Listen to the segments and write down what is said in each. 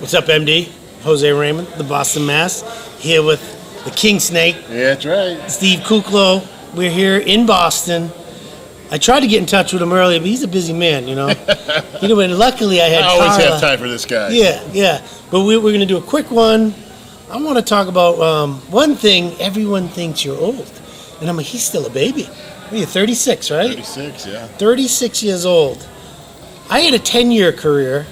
What's up, MD? Jose Raymond, the Boston Mass, here with the King Snake. Yeah, that's right. Steve Kuclo. We're here in Boston. I tried to get in touch with him earlier, but he's a busy man, And luckily I had I always Carla. have time for this guy. Yeah. But we're going to do a quick one. I want to talk about one thing. Everyone thinks you're old. And I'm like, he's still a baby. What are you, 36, right? 36, yeah. 36 years old. I had a 10-year career.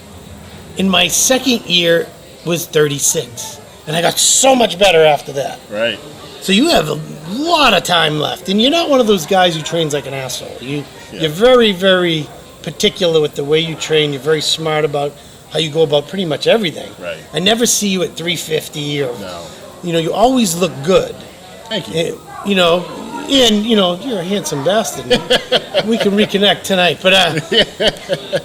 In my second year was 36. And I got so much better after that. Right. So you have a lot of time left. And you're not one of those guys who trains like an asshole. You're very, very particular with the way you train. You're very smart about how you go about pretty much everything. Right. I never see you at 350 or, No. You always look good. Thank you. And you're a handsome bastard. We can reconnect tonight. But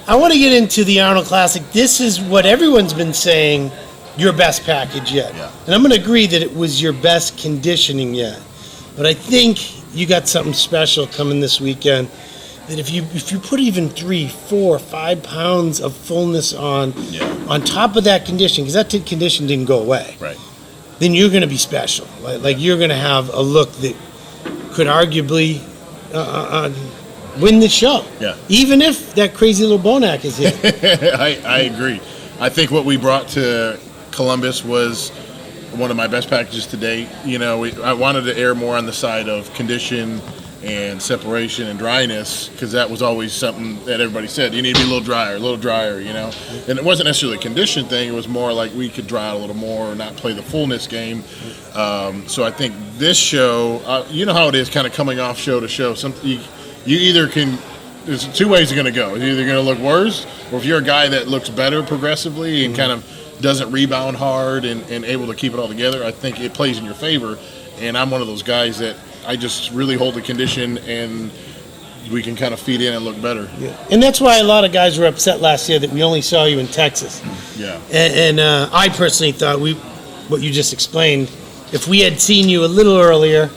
I want to get into the Arnold Classic. This is what everyone's been saying, your best package yet. Yeah. And I'm going to agree that it was your best conditioning yet. But I think you got something special coming this weekend. That if you put even 3, 4, 5 pounds of fullness on top of that condition, because that condition didn't go away, Right. then you're going to be special. Like you're going to have a look that could arguably win the show. Yeah. Even if that crazy little Bonac is here. I agree. I think what we brought to Columbus was one of my best packages to date. I wanted to err more on the side of condition and separation and dryness, because that was always something that everybody said, you need to be a little drier, And it wasn't necessarily a condition thing, it was more like we could dry out a little more or not play the fullness game. So I think this show, you know how it is kind of coming off show to show. You either can, there's 2 ways you're going to go. It's either going to look worse, or if you're a guy that looks better progressively and kind of doesn't rebound hard and able to keep it all together, I think it plays in your favor. And I'm one of those guys that I just really hold the condition, and we can kind of feed in and look better. Yeah. And that's why a lot of guys were upset last year that we only saw you in Texas. Yeah. And I personally thought what you just explained, if we had seen you a little earlier,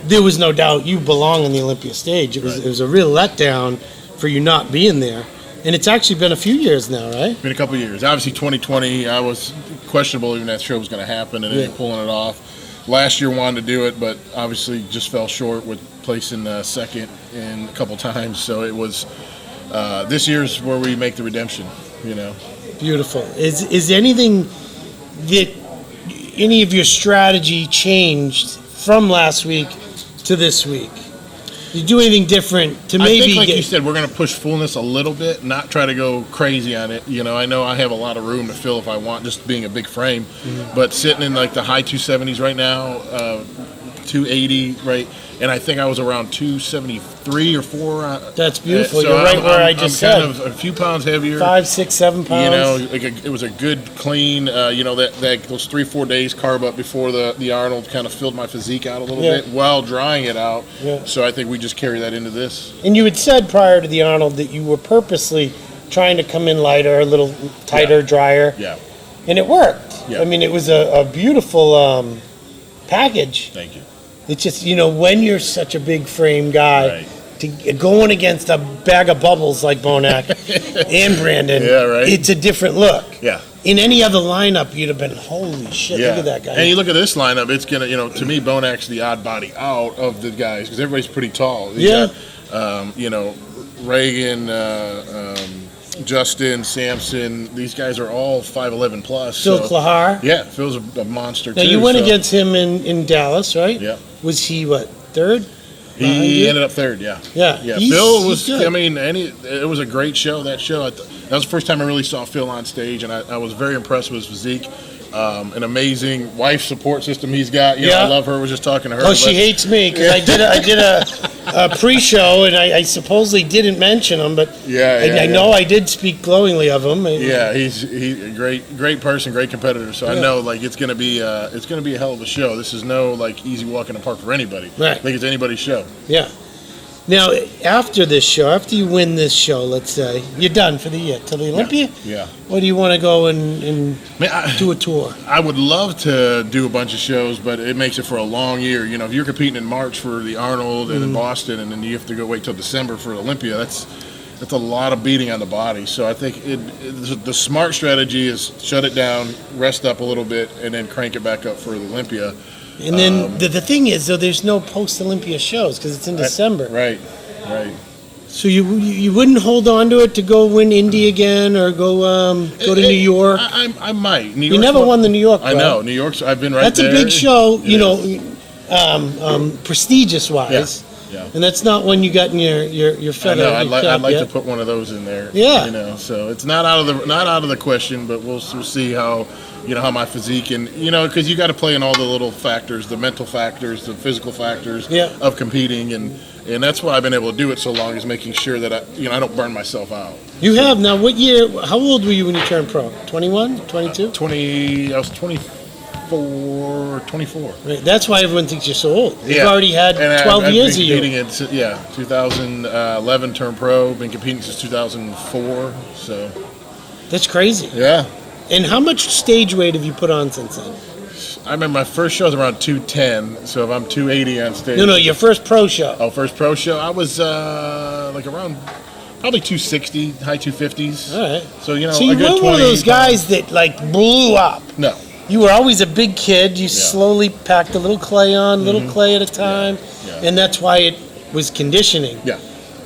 there was no doubt you belong on the Olympia stage. It was a real letdown for you not being there. And it's actually been a few years now, right? Been a couple of years. Obviously, 2020, I was questionable even that show was going to happen, and then you're pulling it off. Last year wanted to do it, but obviously just fell short with placing second in a couple times. So it was this year's where we make the redemption. Beautiful. Is anything that any of your strategy changed from last week to this week? Did you do anything different to maybe? I think, like you said, we're going to push fullness a little bit, not try to go crazy on it. I know I have a lot of room to fill if I want, just being a big frame. But sitting in like the high 270s right now, 280, right? And I think I was around 273 or 4. That's beautiful. So You're right where I just said. I'm kind of a few pounds heavier. 5, 6, 7 pounds. It was a good, clean, that those 3-4 days carb up before the Arnold kind of filled my physique out a little bit while drying it out. Yeah. So I think we just carry that into this. And you had said prior to the Arnold that you were purposely trying to come in lighter, a little tighter, drier. Yeah. And it worked. Yeah. I mean, it was a beautiful package. Thank you. It's just, when you're such a big frame guy, going against a bag of bubbles like Bonac and Brandon, it's a different look. Yeah. In any other lineup, you'd have been, holy shit, look at that guy. And you look at this lineup, it's going to, to me, Bonac's the odd body out of the guys, because everybody's pretty tall. You got, Reagan, Justin, Sampson, these guys are all 5'11 plus. Phil Klahar? Yeah, Phil's a monster, too. Now, you went against him in Dallas, right? Yeah. Was he, third? He ended up third, yeah. Yeah. Phil was, it was a great show, that show. That was the first time I really saw Phil on stage, and I was very impressed with his physique. An amazing wife support system he's got. I love her. I was just talking to her. Oh, she hates me because I did a pre-show, and I supposedly didn't mention him, but I know I did speak glowingly of him. Yeah, he's a great person, great competitor. So I know it's gonna be a hell of a show. This is no easy walk in the park for anybody. Right. I think it's anybody's show. Yeah. Now, after this show, after you win this show, let's say, you're done for the year, till the Olympia? Yeah. Or do you want to go and do a tour? I would love to do a bunch of shows, but it makes it for a long year. If you're competing in March for the Arnold and in Boston, and then you have to go wait till December for Olympia, That's a lot of beating on the body. So I think the smart strategy is shut it down, rest up a little bit, and then crank it back up for the Olympia. And then the thing is, though, there's no post-Olympia shows because it's in December. Right. So you wouldn't hold on to it to go win Indy again or go to New York? I might. You never won the New York. I know. New York's. I've been right That's there. That's a big show, you know, prestigious-wise. Yeah. And that's not one you got in your feather. I know. I'd like to put one of those in there. Yeah. You know, so it's not out of the question, but we'll see how how my physique and because you got to play in all the little factors, the mental factors, the physical factors of competing, and that's why I've been able to do it so long, is making sure that I don't burn myself out. You have now. What year? How old were you when you turned pro? 21, 22? 20. I was 24. Right. That's why everyone thinks you're so old. You've Yeah. already had 12 years of you. I've been competing 2011 turned pro. Been competing since 2004. So That's crazy. yeah. And how much stage weight have you put on since then? I remember my first show was around 210. So if I'm 280 on stage. No, your first pro show. Oh, first pro show. I was like around probably 260, high 250s. All right. So So you a good weren't one of 20 those guys that like blew up. No. You were always a big kid. You slowly packed a little clay on, little clay at a time, Yeah. and that's why it was conditioning. Yeah.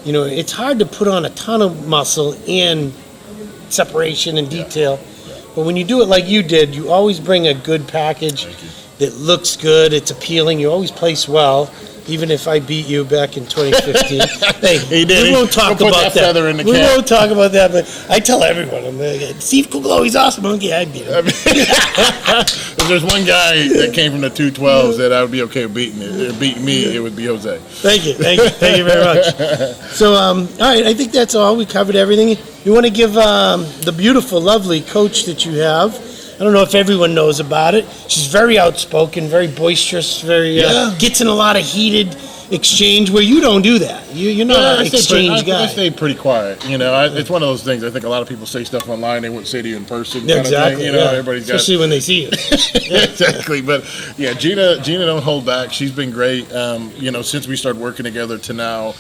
You know, it's hard to put on a ton of muscle and separation and detail, but when you do it like you did, you always bring a good package that looks good. It's appealing. You always place well. Even if I beat you back in 2015, hey, He did. we won't talk We'll put about that feather in the we cap. won't talk about that. But I tell everyone, I'm like, Steve Kuclo, he's awesome. I'm like, yeah, I beat him. If there's one guy that came from the 212s that I would be okay with beating me, it would be Jose. Thank you very much. So, all right, I think that's all. We covered everything. You want to give the beautiful, lovely coach that you have. I don't know if everyone knows about it. She's very outspoken, very boisterous, very gets in a lot of heated exchange where you don't do that. You're not an exchange guy. I stay pretty quiet. It's one of those things. I think a lot of people say stuff online they wouldn't say to you in person. Kind Exactly. Of thing. Everybody's got especially when they see you. exactly. But yeah, Gina don't hold back. She's been great. Since we started working together to now,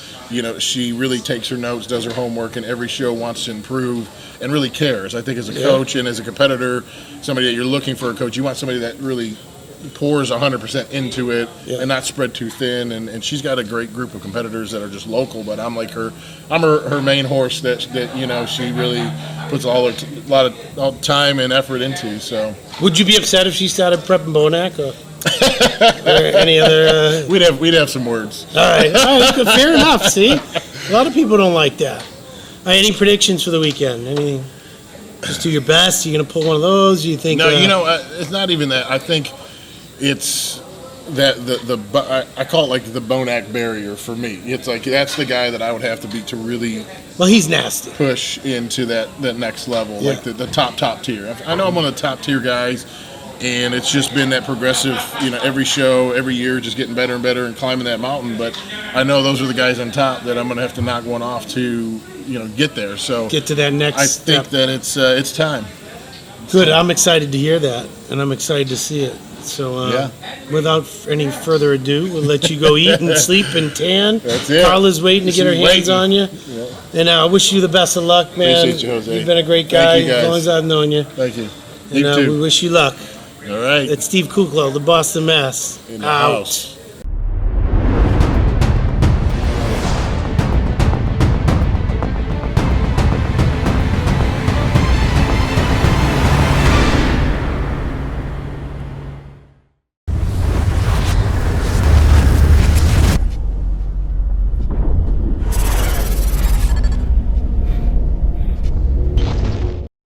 she really takes her notes, does her homework, and every show wants to improve and really cares. I think as a coach and as a competitor, somebody that you're looking for a coach, you want somebody that really pours 100% into it and not spread too thin. And she's got a great group of competitors that are just local, but I'm like her main horse that she really puts a lot of time and effort into. So Would you be upset if she started prepping Bonac or any other? We'd have some words. All right, good, fair enough. See, a lot of people don't like that. All right, any predictions for the weekend? Anything? Just do your best. You gonna pull one of those? Do you think? No, it's not even that. I think it's that I call it like the Bonac barrier for me. It's like that's the guy that I would have to beat to really Well, he's nasty. push into that next level, like the top tier. I know I'm one of the top tier guys, and it's just been that progressive, every show, every year, just getting better and better and climbing that mountain. But I know those are the guys on top that I'm going to have to knock one off to, get there. So Get to that next I step. think that it's time. Good. I'm excited to hear that, and I'm excited to see it. So, without any further ado, we'll let you go eat and sleep and tan. That's it. Carla's waiting to get her She's hands waiting. on you. Yeah. And I wish you the best of luck, man. Appreciate you, Jose. You've been a great guy Thank you, guys. as long as I've known you. Thank you. And You too. we wish you luck. All right. It's Steve Kuclo, the Boston Mass. In the Out. house.